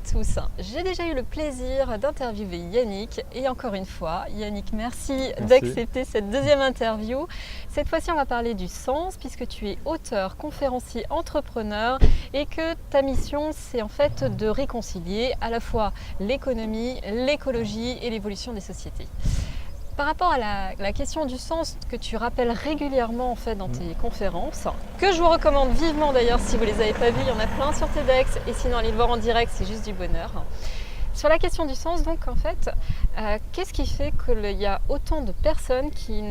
tous, j'ai déjà eu le plaisir d'interviewer Yannick et encore une fois, Yannick, merci d'accepter cette deuxième interview. Cette fois-ci, on va parler du sens puisque tu es auteur, conférencier, entrepreneur et que ta mission, c'est en fait de réconcilier à la fois l'économie, l'écologie et l'évolution des sociétés. Par rapport à la question du sens que tu rappelles régulièrement en fait dans tes conférences, que je vous recommande vivement d'ailleurs si vous ne les avez pas vues, il y en a plein sur TEDx et sinon aller le voir en direct, c'est juste du bonheur. Sur la question du sens donc en fait, qu'est-ce qui fait qu'il y a autant de personnes qui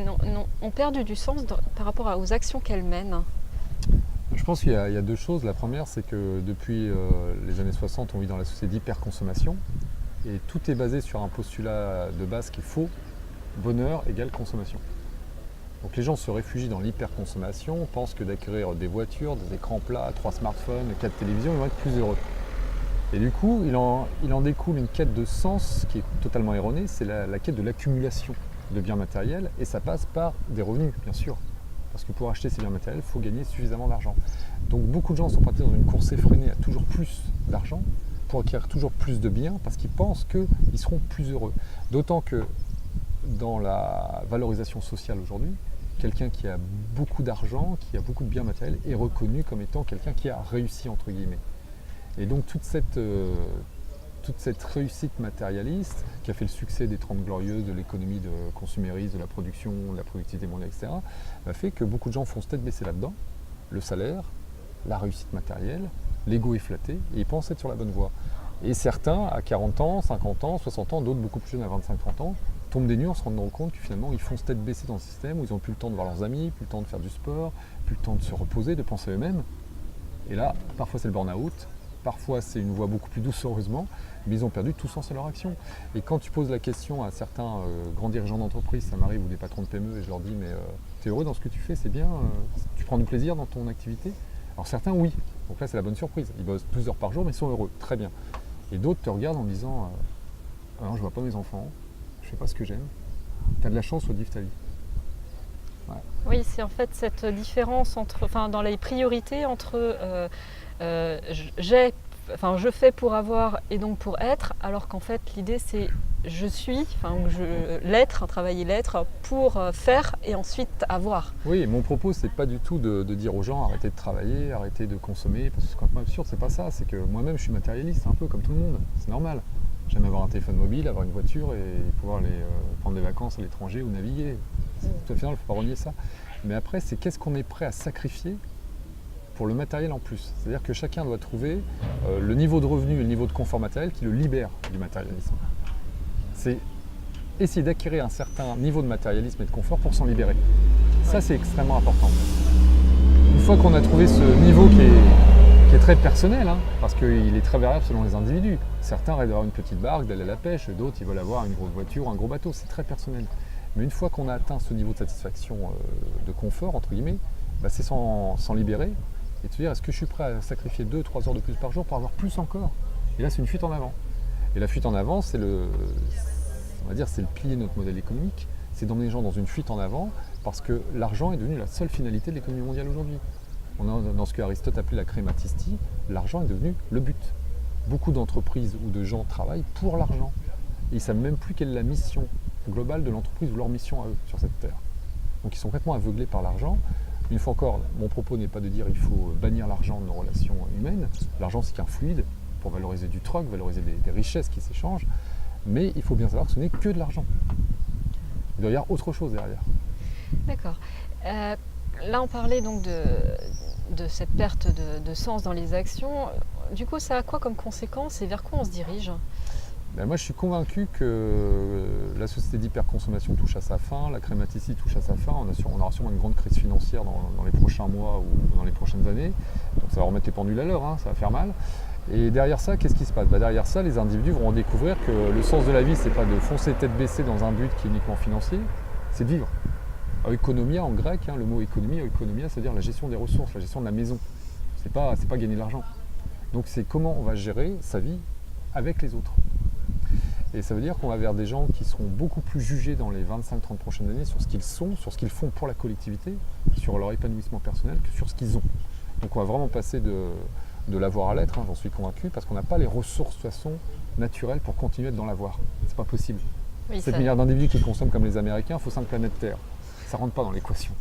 ont perdu du sens par rapport aux actions qu'elles mènent ? Je pense qu'il y a deux choses. La première, c'est que depuis les années 60, on vit dans la société d'hyperconsommation et tout est basé sur un postulat de base qui est faux. Bonheur égale consommation. Donc les gens se réfugient dans l'hyperconsommation, pensent que d'acquérir des voitures, des écrans plats, 3 smartphones, 4 télévisions, ils vont être plus heureux. Et du coup, il en découle une quête de sens qui est totalement erronée, c'est la quête de l'accumulation de biens matériels, et ça passe par des revenus, bien sûr. Parce que pour acheter ces biens matériels, il faut gagner suffisamment d'argent. Donc beaucoup de gens sont partis dans une course effrénée à toujours plus d'argent, pour acquérir toujours plus de biens, parce qu'ils pensent qu'ils seront plus heureux. D'autant que dans la valorisation sociale aujourd'hui, quelqu'un qui a beaucoup d'argent, qui a beaucoup de biens matériels, est reconnu comme étant quelqu'un qui a réussi, entre guillemets. Et donc toute cette réussite matérialiste, qui a fait le succès des 30 glorieuses, de l'économie de consumérisme, de la production, de la productivité mondiale, etc., a fait que beaucoup de gens font se tête baissée là-dedans. Le salaire, la réussite matérielle, l'ego est flatté, et ils pensent être sur la bonne voie. Et certains, à 40 ans, 50 ans, 60 ans, d'autres beaucoup plus jeunes, à 25-30 ans, tombent des nues en se rendant compte que finalement ils font se tête baissée dans le système où ils n'ont plus le temps de voir leurs amis, plus le temps de faire du sport, plus le temps de se reposer, de penser à eux-mêmes. Et là, parfois c'est le burn-out, parfois c'est une voie beaucoup plus douce heureusement, mais ils ont perdu tout sens à leur action. Et quand tu poses la question à certains grands dirigeants d'entreprise, ça m'arrive, ou des patrons de PME, et je leur dis mais tu es heureux dans ce que tu fais, c'est bien, tu prends du plaisir dans ton activité? Alors certains oui, donc là c'est la bonne surprise, ils bossent 12 heures par jour mais ils sont heureux, très bien. Et d'autres te regardent en disant ah non, je vois pas mes enfants, je fais pas ce que j'aime. Tu as de la chance, soit vive ta vie. Ouais. Oui, c'est en fait cette différence dans les priorités entre je fais pour avoir et donc pour être, alors qu'en fait l'idée c'est je suis, l'être, travailler l'être pour faire et ensuite avoir. Oui, mon propos c'est pas du tout de dire aux gens arrêtez de travailler, arrêtez de consommer, parce que c'est complètement absurde, c'est pas ça, c'est que moi-même je suis matérialiste un peu comme tout le monde, c'est normal. J'aime avoir un téléphone mobile, avoir une voiture et pouvoir prendre des vacances à l'étranger ou naviguer. Tout à fait, il ne faut pas renier ça. Mais après, c'est qu'est-ce qu'on est prêt à sacrifier pour le matériel en plus. C'est-à-dire que chacun doit trouver le niveau de revenu et le niveau de confort matériel qui le libère du matérialisme. C'est essayer d'acquérir un certain niveau de matérialisme et de confort pour s'en libérer. Ça, c'est extrêmement important. Une fois qu'on a trouvé ce niveau qui est très personnel, parce qu'il est très variable selon les individus. Certains rêvent d'avoir une petite barque, d'aller à la pêche, d'autres ils veulent avoir une grosse voiture, un gros bateau, c'est très personnel. Mais une fois qu'on a atteint ce niveau de satisfaction, de confort, entre guillemets, c'est s'en libérer et de se dire est-ce que je suis prêt à sacrifier 2-3 heures de plus par jour pour avoir plus encore? Et là c'est une fuite en avant. Et la fuite en avant, c'est le pilier de notre modèle économique, c'est d'emmener les gens dans une fuite en avant parce que l'argent est devenu la seule finalité de l'économie mondiale aujourd'hui. On est dans ce que Aristote appelait la crématistie, l'argent est devenu le but. Beaucoup d'entreprises ou de gens travaillent pour l'argent. Et ils ne savent même plus quelle est la mission globale de l'entreprise ou leur mission à eux sur cette terre. Donc ils sont complètement aveuglés par l'argent. Une fois encore, mon propos n'est pas de dire qu'il faut bannir l'argent de nos relations humaines. L'argent c'est qu'un fluide pour valoriser du troc, valoriser des richesses qui s'échangent. Mais il faut bien savoir que ce n'est que de l'argent. Il doit y avoir autre chose derrière. D'accord. Là, on parlait donc de cette perte de sens dans les actions. Du coup, ça a quoi comme conséquence et vers quoi on se dirige ? Moi, je suis convaincu que la société d'hyperconsommation touche à sa fin, la crématistie touche à sa fin. On aura sûrement une grande crise financière dans les prochains mois ou dans les prochaines années. Donc ça va remettre les pendules à l'heure, ça va faire mal. Et derrière ça, qu'est-ce qui se passe ? Derrière ça, les individus vont découvrir que le sens de la vie, c'est pas de foncer tête baissée dans un but qui est uniquement financier, c'est de vivre. Oikonomia en grec, le mot économie, oikonomia, c'est-à-dire la gestion des ressources, la gestion de la maison. C'est pas gagner de l'argent. Donc c'est comment on va gérer sa vie avec les autres. Et ça veut dire qu'on va vers des gens qui seront beaucoup plus jugés dans les 25-30 prochaines années sur ce qu'ils sont, sur ce qu'ils font pour la collectivité, sur leur épanouissement personnel, que sur ce qu'ils ont. Donc on va vraiment passer de l'avoir à l'être, hein, j'en suis convaincu, parce qu'on n'a pas les ressources de toute façon naturelles pour continuer à être dans l'avoir. C'est pas possible. Oui, 7 milliards d'individus qui consomment comme les Américains, il faut 5 planètes Terre. Ça rentre pas dans l'équation.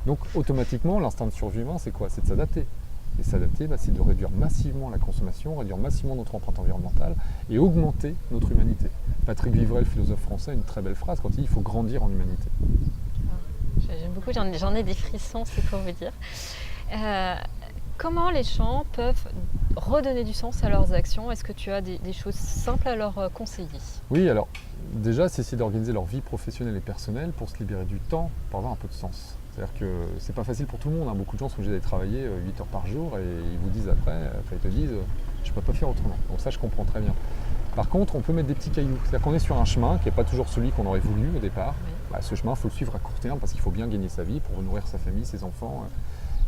Donc automatiquement, l'instinct de survie humain, c'est quoi? C'est de s'adapter. Et s'adapter, c'est de réduire massivement la consommation, réduire massivement notre empreinte environnementale et augmenter notre humanité. Patrick Vivray, le philosophe français, a une très belle phrase quand il dit qu'il faut grandir en humanité. J'aime beaucoup, j'en ai des frissons, c'est pour vous dire. Comment les gens peuvent redonner du sens à leurs actions? Est-ce que tu as des choses simples à leur conseiller? Oui, alors déjà, c'est essayer d'organiser leur vie professionnelle et personnelle pour se libérer du temps, pour avoir un peu de sens. C'est-à-dire que c'est pas facile pour tout le monde, hein. Beaucoup de gens sont obligés d'aller travailler 8 heures par jour et ils vous disent après, ils te disent je peux pas faire autrement. Donc ça, je comprends très bien. Par contre, on peut mettre des petits cailloux. C'est-à-dire qu'on est sur un chemin qui n'est pas toujours celui qu'on aurait voulu au départ. Oui. Ce chemin, il faut le suivre à court terme parce qu'il faut bien gagner sa vie pour nourrir sa famille, ses enfants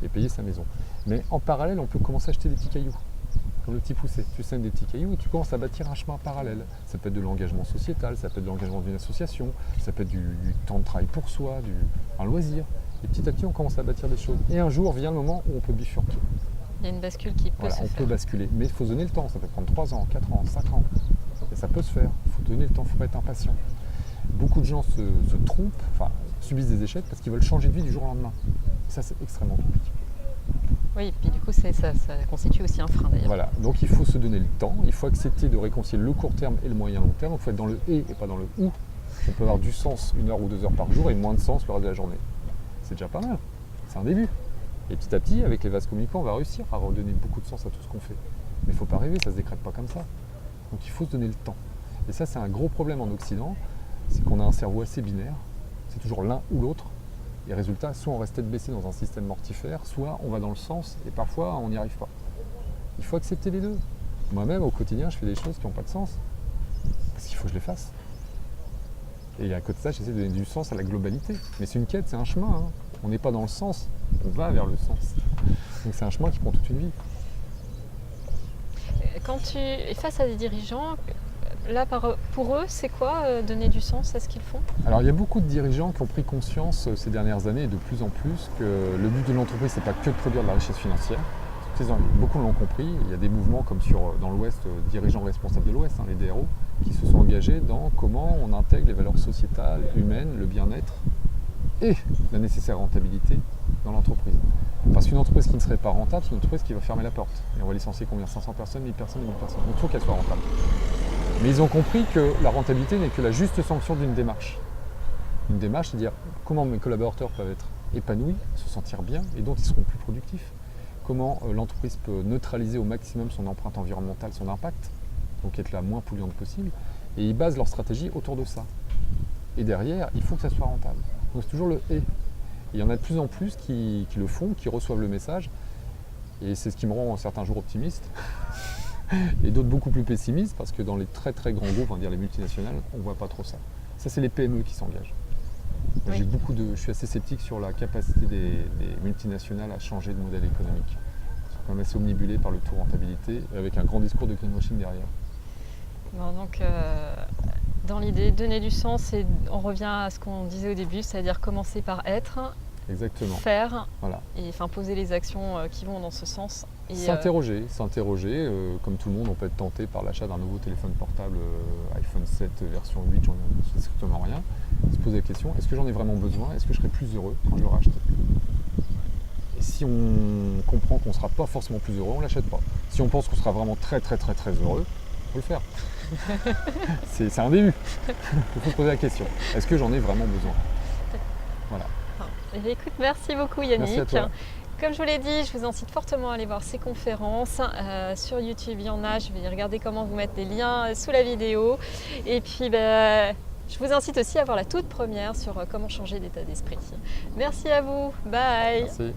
et payer sa maison. Mais en parallèle, on peut commencer à acheter des petits cailloux, comme le petit poussé. Tu sèmes des petits cailloux et tu commences à bâtir un chemin parallèle. Ça peut être de l'engagement sociétal, ça peut être de l'engagement d'une association, ça peut être du temps de travail pour soi, un loisir. Et petit à petit, on commence à bâtir des choses. Et un jour vient le moment où on peut bifurquer. Il y a une bascule qui peut se faire. On peut basculer, mais il faut se donner le temps. Ça peut prendre 3 ans, 4 ans, 5 ans. Et ça peut se faire. Il faut donner le temps, il ne faut pas être impatient. Beaucoup de gens se trompent, subissent des échecs parce qu'ils veulent changer de vie du jour au lendemain. Et ça, c'est extrêmement compliqué. Oui, et puis du coup, ça constitue aussi un frein d'ailleurs. Voilà, donc il faut se donner le temps, il faut accepter de réconcilier le court terme et le moyen long terme. Donc il faut être dans le et pas dans le ou. On peut avoir du sens 1 heure ou 2 heures par jour et moins de sens le reste de la journée. C'est déjà pas mal, c'est un début. Et petit à petit, avec les vases communicants, on va réussir à redonner beaucoup de sens à tout ce qu'on fait. Mais il ne faut pas rêver, ça ne se décrète pas comme ça. Donc il faut se donner le temps. Et ça, c'est un gros problème en Occident, c'est qu'on a un cerveau assez binaire, c'est toujours l'un ou l'autre. Et résultat, soit on reste tête baissée dans un système mortifère, soit on va dans le sens et parfois on n'y arrive pas. Il faut accepter les deux. Moi-même, au quotidien, je fais des choses qui n'ont pas de sens, parce qu'il faut que je les fasse. Et à côté de ça, j'essaie de donner du sens à la globalité. Mais c'est une quête, c'est un chemin. Hein. On n'est pas dans le sens, on va vers le sens. Donc c'est un chemin qui prend toute une vie. Quand tu es face à des dirigeants, là pour eux, c'est quoi donner du sens à ce qu'ils font? Alors il y a beaucoup de dirigeants qui ont pris conscience ces dernières années, et de plus en plus, que le but de l'entreprise, c'est pas que de produire de la richesse financière. Beaucoup l'ont compris. Il y a des mouvements comme dans l'Ouest, dirigeants responsables de l'Ouest, les DRO, qui se sont engagés dans comment on intègre les valeurs sociétales, humaines, le bien-être et la nécessaire rentabilité dans l'entreprise. Parce qu'une entreprise qui ne serait pas rentable, c'est une entreprise qui va fermer la porte. Et on va licencier combien? 500 personnes, 1000 personnes, 1000 personnes. Donc il faut qu'elle soit rentable. Mais ils ont compris que la rentabilité n'est que la juste sanction d'une démarche. Une démarche, c'est dire comment mes collaborateurs peuvent être épanouis, se sentir bien et donc ils seront plus productifs. Comment l'entreprise peut neutraliser au maximum son empreinte environnementale, son impact, donc être la moins polluante possible. Et ils basent leur stratégie autour de ça. Et derrière, il faut que ça soit rentable. Donc c'est toujours le « et ». Il y en a de plus en plus qui le font, qui reçoivent le message. Et c'est ce qui me rend certains jours optimiste. Et d'autres beaucoup plus pessimistes, parce que dans les très très grands groupes, on va dire les multinationales, on ne voit pas trop ça. Ça, c'est les PME qui s'engagent. Oui. Je suis assez sceptique sur la capacité des multinationales à changer de modèle économique. Ils sont quand même assez omnibulés par le taux rentabilité, avec un grand discours de greenwashing derrière. Bon, donc, dans l'idée, donner du sens, et on revient à ce qu'on disait au début, c'est-à-dire commencer par être, exactement. Faire, voilà. Et poser les actions qui vont dans ce sens. S'interroger, comme tout le monde, on peut être tenté par l'achat d'un nouveau téléphone portable iPhone 7 version 8, j'en ai strictement rien. Se poser la question, est-ce que j'en ai vraiment besoin? Est-ce que je serai plus heureux quand je l'aurai acheté? Et si on comprend qu'on ne sera pas forcément plus heureux, on ne l'achète pas. Si on pense qu'on sera vraiment très très très très heureux, il faut le faire. C'est un début. Il faut se poser la question, est-ce que j'en ai vraiment besoin? Voilà. Écoute, merci beaucoup Yannick. Merci à toi. Comme je vous l'ai dit, je vous incite fortement à aller voir ces conférences. Sur YouTube, il y en a. Je vais regarder comment vous mettre les liens sous la vidéo. Et puis, je vous incite aussi à voir la toute première sur comment changer d'état d'esprit. Merci à vous. Bye. Merci.